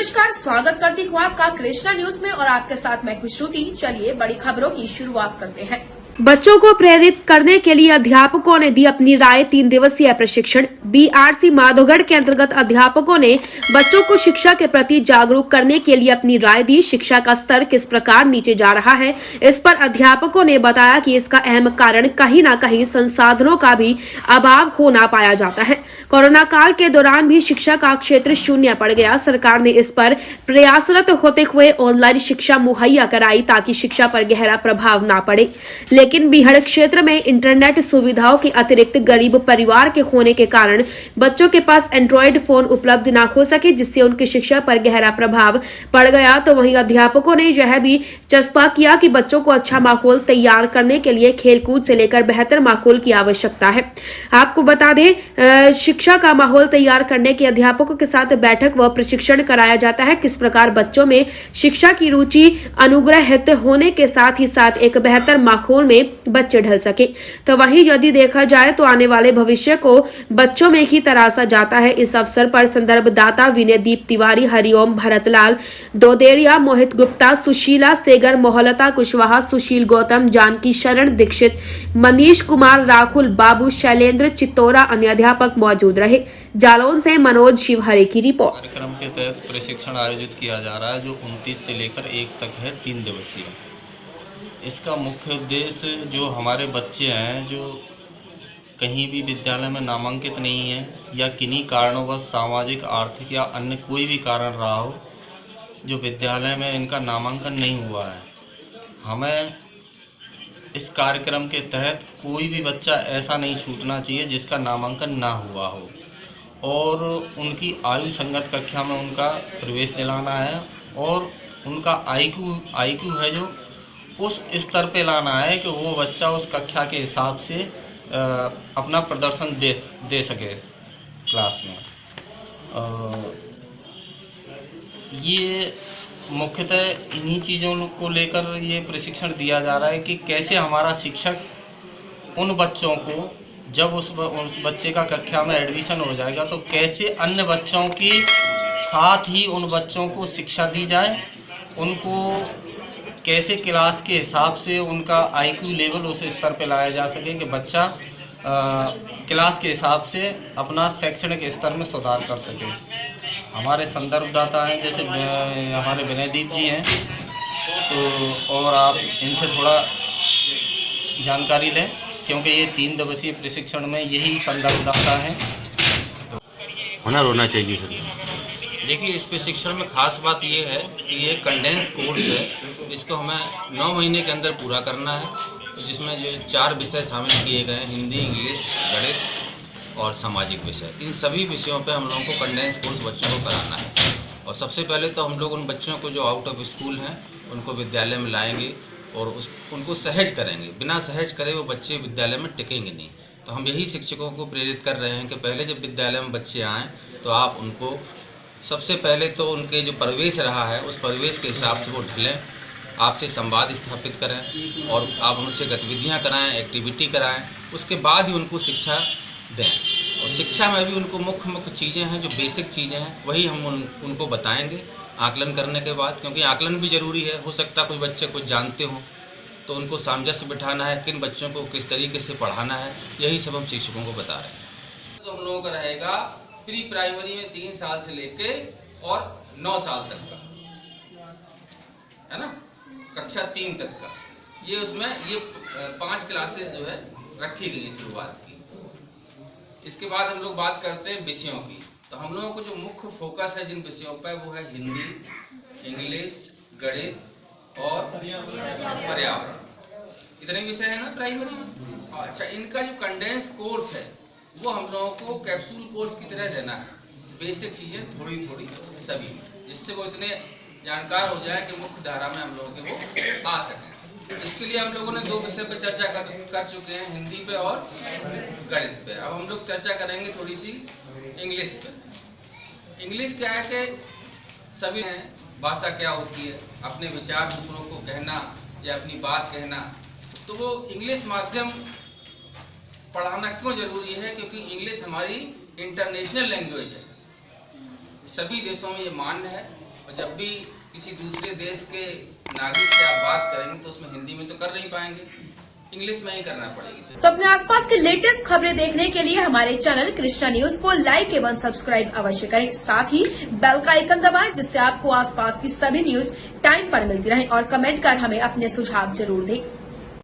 नमस्कार, स्वागत करती हूँ आपका कृष्णा न्यूज में और आपके साथ मैं खुश श्रुति। चलिए बड़ी खबरों की शुरुआत करते हैं। बच्चों को प्रेरित करने के लिए अध्यापकों ने दी अपनी राय। 3 दिवसीय प्रशिक्षण। बीआरसी माधोगढ़ के अंतर्गत अध्यापकों ने बच्चों को शिक्षा के प्रति जागरूक करने के लिए अपनी राय दी। शिक्षा का स्तर किस प्रकार नीचे जा रहा है, इस पर अध्यापकों ने बताया कि इसका अहम कारण कहीं न कहीं संसाधनों का भी अभाव होना पाया जाता है। कोरोना काल के दौरान भी शिक्षा का क्षेत्र शून्य पड़ गया। सरकार ने इस पर प्रयासरत होते हुए ऑनलाइन शिक्षा मुहैया कराई ताकि शिक्षा पर गहरा प्रभाव न पड़े। लेकिन बीहड़ क्षेत्र में इंटरनेट सुविधाओं के अतिरिक्त गरीब परिवार के होने के कारण बच्चों के पास एंड्रॉयड फोन उपलब्ध न हो सके, जिससे उनकी शिक्षा पर गहरा प्रभाव पड़ गया। तो वहीं अध्यापकों ने यह भी चस्पा किया कि बच्चों को अच्छा माहौल तैयार करने के लिए खेलकूद से लेकर बेहतर माहौल की आवश्यकता है। आपको बता दें, शिक्षा का माहौल तैयार करने के अध्यापकों के साथ बैठक व प्रशिक्षण कराया जाता है। किस प्रकार बच्चों में शिक्षा की रुचि अनुग्रहित होने के साथ ही साथ एक बेहतर माहौल में बच्चे ढल सके। तो वहीं यदि देखा जाए तो आने वाले भविष्य को बच्चों में ही तराशा जाता है। इस अवसर पर संदर्भदाता विनय दीप तिवारी, हरिओम भरतलाल दोदेरिया, मोहित गुप्ता, सुशीला सेगर, मोहलता कुशवाहा, सुशील गौतम, जानकी शरण दीक्षित, मनीष कुमार, राहुल बाबू, शैलेंद्र चित्तौरा अन्य अध्यापक मौजूद रहे। जालौन से मनोज शिवहरे की रिपोर्ट। कार्यक्रम के तहत प्रशिक्षण आयोजित किया जा रहा है जो 29 से लेकर 1 तक है, 3 दिवसीय। इसका मुख्य उद्देश्य जो हमारे बच्चे हैं जो कहीं भी विद्यालय में नामांकित नहीं हैं या किन्हीं कारणों सामाजिक, आर्थिक या अन्य कोई भी कारण रहा हो जो विद्यालय में इनका नामांकन नहीं हुआ है, हमें इस कार्यक्रम के तहत कोई भी बच्चा ऐसा नहीं छूटना चाहिए जिसका नामांकन ना हुआ हो और उनकी आयु संगत कक्षा में उनका प्रवेश दिलाना है और उनका आईक्यू है जो उस स्तर पे लाना है कि वो बच्चा उस कक्षा के हिसाब से अपना प्रदर्शन दे सके क्लास में। ये मुख्यतः इन्हीं चीज़ों को लेकर ये प्रशिक्षण दिया जा रहा है कि कैसे हमारा शिक्षक उन बच्चों को जब उस बच्चे का कक्षा में एडमिशन हो जाएगा तो कैसे अन्य बच्चों के साथ ही उन बच्चों को शिक्षा दी जाए, उनको कैसे क्लास के हिसाब से उनका आईक्यू लेवल उस स्तर पे लाया जा सके कि बच्चा क्लास के हिसाब से अपना शैक्षणिक स्तर में सुधार कर सके। हमारे संदर्भदाता हैं जैसे हमारे विनयदीप जी हैं, तो और आप इनसे थोड़ा जानकारी लें क्योंकि ये 3 दिवसीय प्रशिक्षण में यही संदर्भदाता हैं। हुनर होना चाहिए सर। देखिए, इस प्रशिक्षण में खास बात ये है कि ये कंडेंस कोर्स है, इसको हमें 9 महीने के अंदर पूरा करना है, जिसमें जो 4 विषय शामिल किए गए हैं, हिंदी, इंग्लिश, गणित और सामाजिक विषय। इन सभी विषयों पे हम लोगों को कंडेंस कोर्स बच्चों को कराना है। और सबसे पहले तो हम लोग उन बच्चों को जो आउट ऑफ स्कूल हैं उनको विद्यालय में लाएंगे और उनको सहज करेंगे। बिना सहज करे वो बच्चे विद्यालय में टिकेंगे नहीं। तो हम यही शिक्षकों को प्रेरित कर रहे हैं कि पहले जब विद्यालय में बच्चे आएँ तो आप उनको सबसे पहले तो उनके जो परिवेश रहा है उस परिवेश के हिसाब से वो ढलें, आपसे संवाद स्थापित करें और आप उनसे गतिविधियां कराएं, एक्टिविटी कराएं। उसके बाद ही उनको शिक्षा दें। और शिक्षा में भी उनको मुख्य चीज़ें हैं, जो बेसिक चीज़ें हैं, वही हम उनको बताएंगे आकलन करने के बाद, क्योंकि आकलन भी ज़रूरी है। हो सकता है कुछ बच्चे कुछ जानते हों तो उनको सामंजस्य बिठाना है, किन बच्चों को किस तरीके से पढ़ाना है, यही सब हम शिक्षकों को बता रहे हैं। तो हम लोगों का रहेगा प्री प्राइमरी में 3 साल से लेके और 9 साल तक का, है ना, कक्षा 3 तक का। ये उसमें ये 5 क्लासेस जो है रखी गई शुरुआत की। इसके बाद हम लोग बात करते हैं विषयों की। तो हम लोगों को जो मुख्य फोकस है जिन विषयों पर वो है हिंदी, इंग्लिश, गणित और पर्यावरण। इतने विषय है ना प्राइमरी में। अच्छा, इनका जो कंडेंस कोर्स है वो हम लोगों को कैप्सूल कोर्स की तरह देना है, बेसिक चीज़ें थोड़ी थोड़ी सभी में, जिससे वो इतने जानकार हो जाए कि मुख्य धारा में हम लोगों के वो आ सकें। इसके लिए हम लोगों ने 2 विषय पर चर्चा कर चुके हैं, हिंदी पे और गणित पे। अब हम लोग चर्चा करेंगे थोड़ी सी इंग्लिश पे। इंग्लिश क्या है कि सभी हैं, भाषा क्या होती है, अपने विचार दूसरों को कहना या अपनी बात कहना। तो वो इंग्लिश माध्यम पढ़ाना क्यों जरूरी है? क्योंकि इंग्लिश हमारी इंटरनेशनल लैंग्वेज है, सभी देशों में ये मान्य है। और जब भी किसी दूसरे देश के नागरिक से आप बात करेंगे तो उसमें हिंदी में तो कर नहीं पाएंगे, इंग्लिश में ही करना पड़ेगी। तो अपने आसपास की लेटेस्ट खबरें देखने के लिए हमारे चैनल कृष्णा न्यूज को लाइक एवं सब्सक्राइब अवश्य करें। साथ ही बेल का आइकन दबाएं, जिससे आपको आसपास की सभी न्यूज टाइम पर मिलती रहे और कमेंट कर हमें अपने सुझाव जरूर दें।